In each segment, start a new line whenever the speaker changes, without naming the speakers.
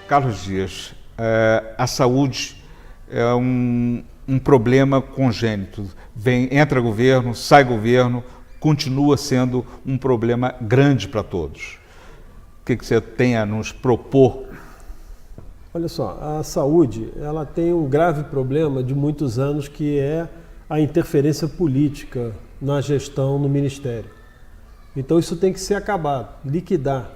Carlos Dias, a saúde é um problema congênito. Entra governo, sai governo, continua sendo um problema grande para todos. O que você tem a nos propor?
Olha só, a saúde ela tem um grave problema de muitos anos, que é a interferência política na gestão no Ministério. Então isso tem que ser acabado, liquidar.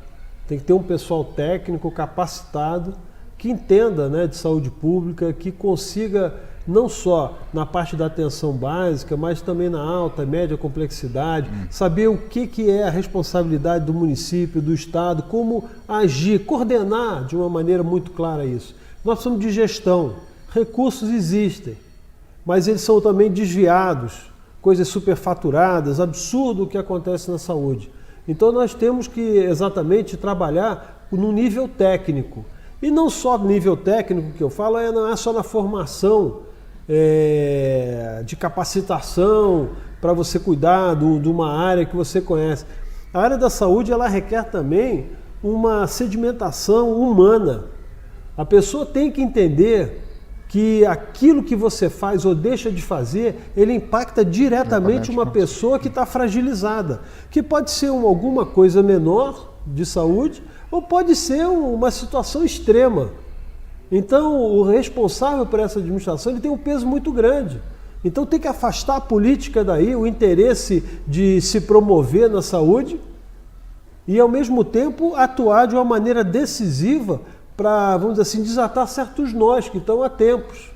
Tem que ter um pessoal técnico capacitado que entenda, né, de saúde pública, que consiga não só na parte da atenção básica, mas também na alta e média complexidade, saber o que é a responsabilidade do município, do estado, como agir, coordenar de uma maneira muito clara isso. Nós precisamos de gestão, recursos existem, mas eles são também desviados, coisas superfaturadas, absurdo o que acontece na saúde. Então nós temos que exatamente trabalhar no nível técnico. E não só no nível técnico que eu falo, não é só na formação de capacitação para você cuidar de uma área que você conhece. A área da saúde ela requer também uma sedimentação humana. A pessoa tem que entender que aquilo que você faz ou deixa de fazer, ele impacta diretamente uma pessoa que está fragilizada, que pode ser alguma coisa menor de saúde ou pode ser uma situação extrema. Então, o responsável por essa administração ele tem um peso muito grande. Então, tem que afastar a política daí, o interesse de se promover na saúde e, ao mesmo tempo, atuar de uma maneira decisiva para, vamos dizer assim, desatar certos nós que estão há tempos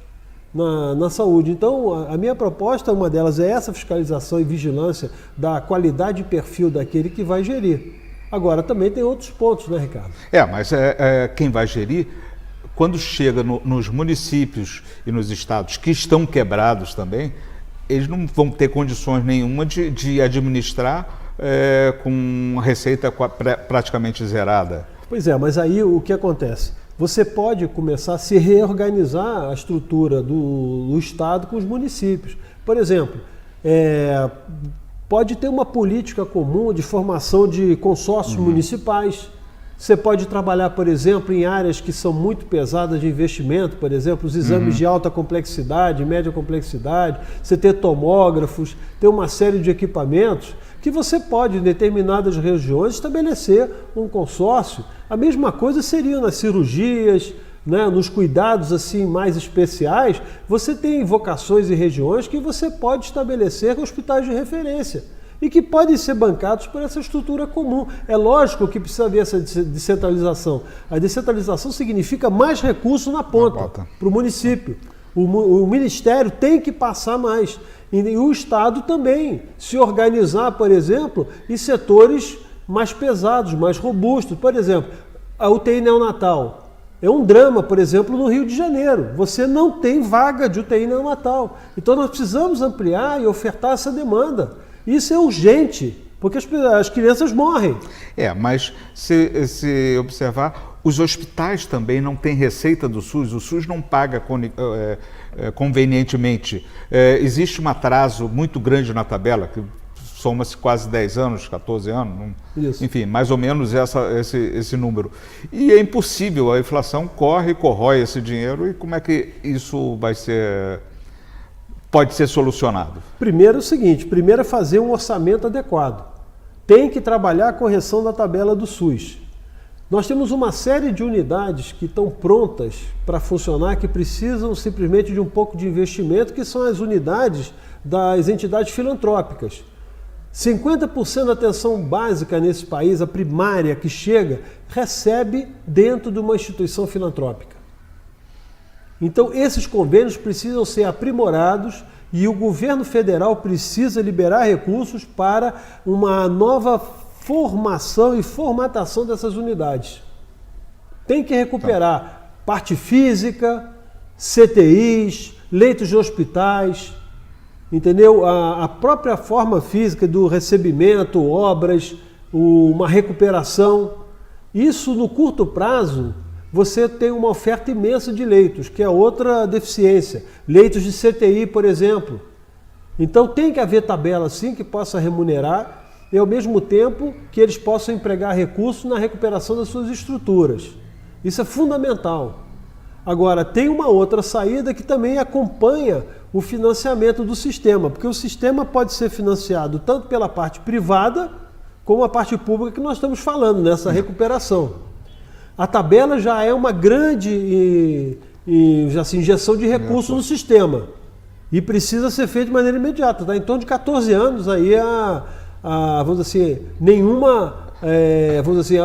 na saúde. Então, a minha proposta, uma delas, é essa fiscalização e vigilância da qualidade e perfil daquele que vai gerir. Agora, também tem outros pontos, né, Ricardo?
Mas quem vai gerir, quando chega nos municípios e nos estados que estão quebrados também, eles não vão ter condições nenhuma de administrar com receita praticamente zerada.
Pois é, mas aí o que acontece? Você pode começar a se reorganizar a estrutura do Estado com os municípios. Por exemplo, pode ter uma política comum de formação de consórcios municipais. Você pode trabalhar, por exemplo, em áreas que são muito pesadas de investimento, por exemplo, os exames de alta complexidade, média complexidade, você ter tomógrafos, ter uma série de equipamentos que você pode, em determinadas regiões, estabelecer um consórcio. A mesma coisa seria nas cirurgias, né, nos cuidados assim mais especiais. Você tem vocações e regiões que você pode estabelecer hospitais de referência e que podem ser bancados por essa estrutura comum. É lógico que precisa haver essa descentralização. A descentralização significa mais recurso na ponta para o município. O Ministério tem que passar mais. E o Estado também se organizar, por exemplo, em setores mais pesados, mais robustos. Por exemplo, a UTI neonatal. É um drama, por exemplo, no Rio de Janeiro. Você não tem vaga de UTI neonatal. Então nós precisamos ampliar e ofertar essa demanda. Isso é urgente, porque as crianças morrem.
Mas se observar, os hospitais também não têm receita do SUS, o SUS não paga convenientemente. Existe um atraso muito grande na tabela, que soma-se quase 10 anos, 14 anos, enfim, mais ou menos esse número. E é impossível, a inflação corrói esse dinheiro, e como é que isso pode ser solucionado?
Primeiro é o seguinte, é fazer um orçamento adequado. Tem que trabalhar a correção da tabela do SUS. Nós temos uma série de unidades que estão prontas para funcionar, que precisam simplesmente de um pouco de investimento, que são as unidades das entidades filantrópicas. 50% da atenção básica nesse país, a primária que chega, recebe dentro de uma instituição filantrópica. Então, esses convênios precisam ser aprimorados e o governo federal precisa liberar recursos para uma nova formação e formatação dessas unidades. Tem que recuperar parte física, CTIs, leitos de hospitais, entendeu? A própria forma física do recebimento, obras, uma recuperação. Isso, no curto prazo, você tem uma oferta imensa de leitos, que é outra deficiência. Leitos de CTI, por exemplo. Então tem que haver tabela assim que possa remunerar e ao mesmo tempo que eles possam empregar recursos na recuperação das suas estruturas. Isso é fundamental. Agora, tem uma outra saída que também acompanha o financiamento do sistema, porque o sistema pode ser financiado tanto pela parte privada como a parte pública que nós estamos falando nessa recuperação. A tabela já é uma grande injeção de recursos no sistema e precisa ser feito de maneira imediata. Está em torno de 14 anos aí vamos dizer assim, nenhuma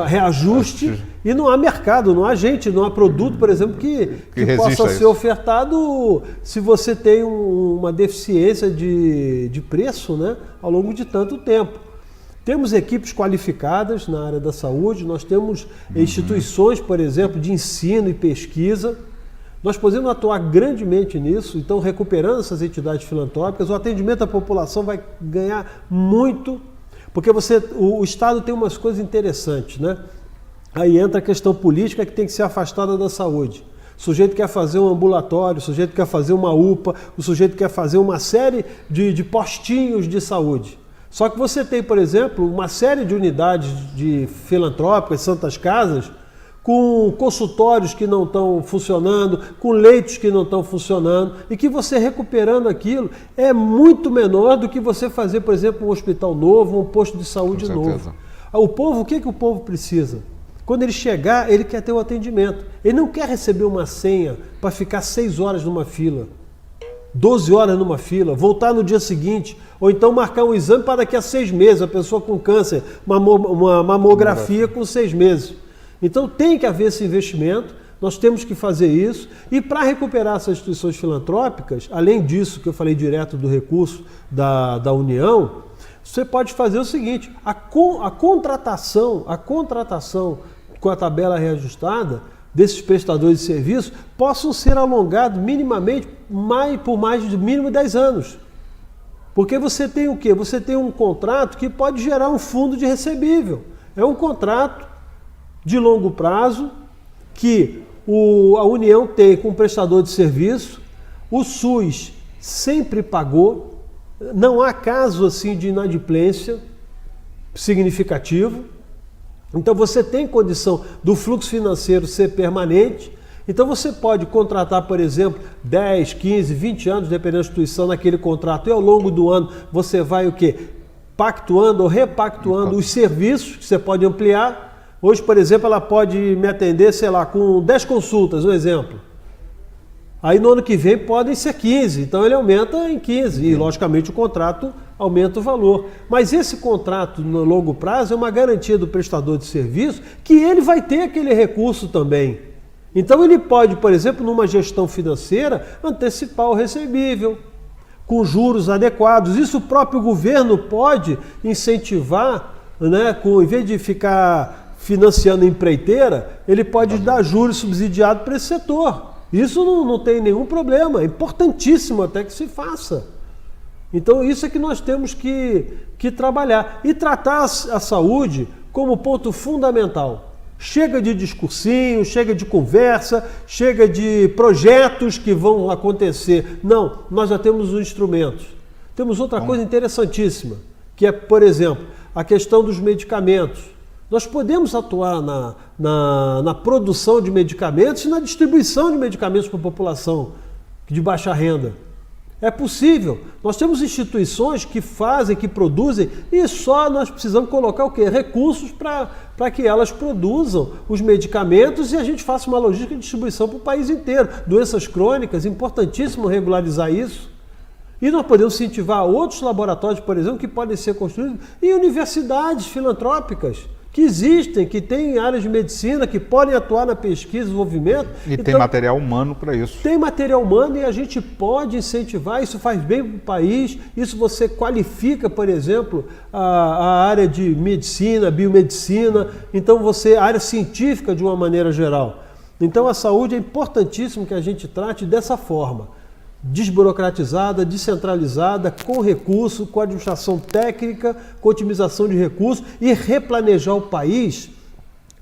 reajuste e não há mercado, não há gente, não há produto, por exemplo, que possa ser ofertado se você tem uma deficiência de preço, né, ao longo de tanto tempo. Temos equipes qualificadas na área da saúde, nós temos instituições, por exemplo, de ensino e pesquisa. Nós podemos atuar grandemente nisso, então recuperando essas entidades filantrópicas, o atendimento à população vai ganhar muito, porque o Estado tem umas coisas interessantes, né? Aí entra a questão política que tem que ser afastada da saúde. O sujeito quer fazer um ambulatório, o sujeito quer fazer uma UPA, o sujeito quer fazer uma série de postinhos de saúde. Só que você tem, por exemplo, uma série de unidades filantrópicas, santas casas, com consultórios que não estão funcionando, com leitos que não estão funcionando, e que você recuperando aquilo é muito menor do que você fazer, por exemplo, um hospital novo, um posto de saúde novo. O povo, o que o povo precisa? Quando ele chegar, ele quer ter o atendimento. Ele não quer receber uma senha para ficar 6 horas numa fila, 12 horas numa fila, voltar no dia seguinte, ou então marcar um exame para daqui a 6 meses, a pessoa com câncer, uma mamografia com 6 meses. Então tem que haver esse investimento, nós temos que fazer isso, e para recuperar essas instituições filantrópicas, além disso que eu falei direto do recurso da União, você pode fazer o seguinte, a contratação com a tabela reajustada desses prestadores de serviço possam ser alongados minimamente por mais de mínimo 10 anos. Porque você tem o quê? Você tem um contrato que pode gerar um fundo de recebível. É um contrato de longo prazo que a União tem com o prestador de serviço, o SUS sempre pagou, não há caso assim de inadimplência significativo, então você tem condição do fluxo financeiro ser permanente, então você pode contratar, por exemplo, 10, 15, 20 anos, dependendo da instituição, naquele contrato, e ao longo do ano você vai o quê? Pactuando ou repactuando os serviços que você pode ampliar. Hoje, por exemplo, ela pode me atender, sei lá, com 10 consultas, um exemplo. Aí no ano que vem podem ser 15, então ele aumenta em 15 e, logicamente, o contrato aumenta o valor. Mas esse contrato no longo prazo é uma garantia do prestador de serviço que ele vai ter aquele recurso também. Então ele pode, por exemplo, numa gestão financeira, antecipar o recebível, com juros adequados. Isso o próprio governo pode incentivar, né, em vez de ficar financiando empreiteira, ele pode dar juros subsidiados para esse setor. Isso não tem nenhum problema, é importantíssimo até que se faça. Então isso é que nós temos que trabalhar e tratar a saúde como ponto fundamental. Chega de discursinho, chega de conversa, chega de projetos que vão acontecer. Não, nós já temos os instrumentos. Temos outra coisa interessantíssima, que é, por exemplo, a questão dos medicamentos. Nós podemos atuar na produção de medicamentos e na distribuição de medicamentos para a população de baixa renda. É possível. Nós temos instituições que fazem, que produzem, e só nós precisamos colocar o quê? Recursos para que elas produzam os medicamentos e a gente faça uma logística de distribuição para o país inteiro. Doenças crônicas, importantíssimo regularizar isso. E nós podemos incentivar outros laboratórios, por exemplo, que podem ser construídos em universidades filantrópicas, que existem, que têm áreas de medicina, que podem atuar na pesquisa e desenvolvimento.
E então, tem material humano para isso.
Tem material humano e a gente pode incentivar, isso faz bem para o país, isso você qualifica, por exemplo, a área de medicina, biomedicina, então a área científica de uma maneira geral. Então a saúde é importantíssimo que a gente trate dessa forma. Desburocratizada, descentralizada, com recurso, com administração técnica, com otimização de recursos e replanejar o país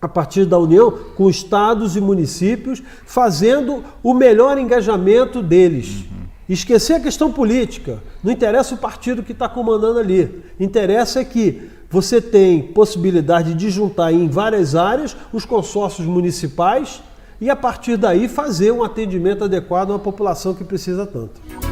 a partir da União com estados e municípios, fazendo o melhor engajamento deles. Esquecer a questão política, não interessa o partido que está comandando ali, interessa é que você tem possibilidade de juntar em várias áreas os consórcios municipais e a partir daí fazer um atendimento adequado a uma população que precisa tanto.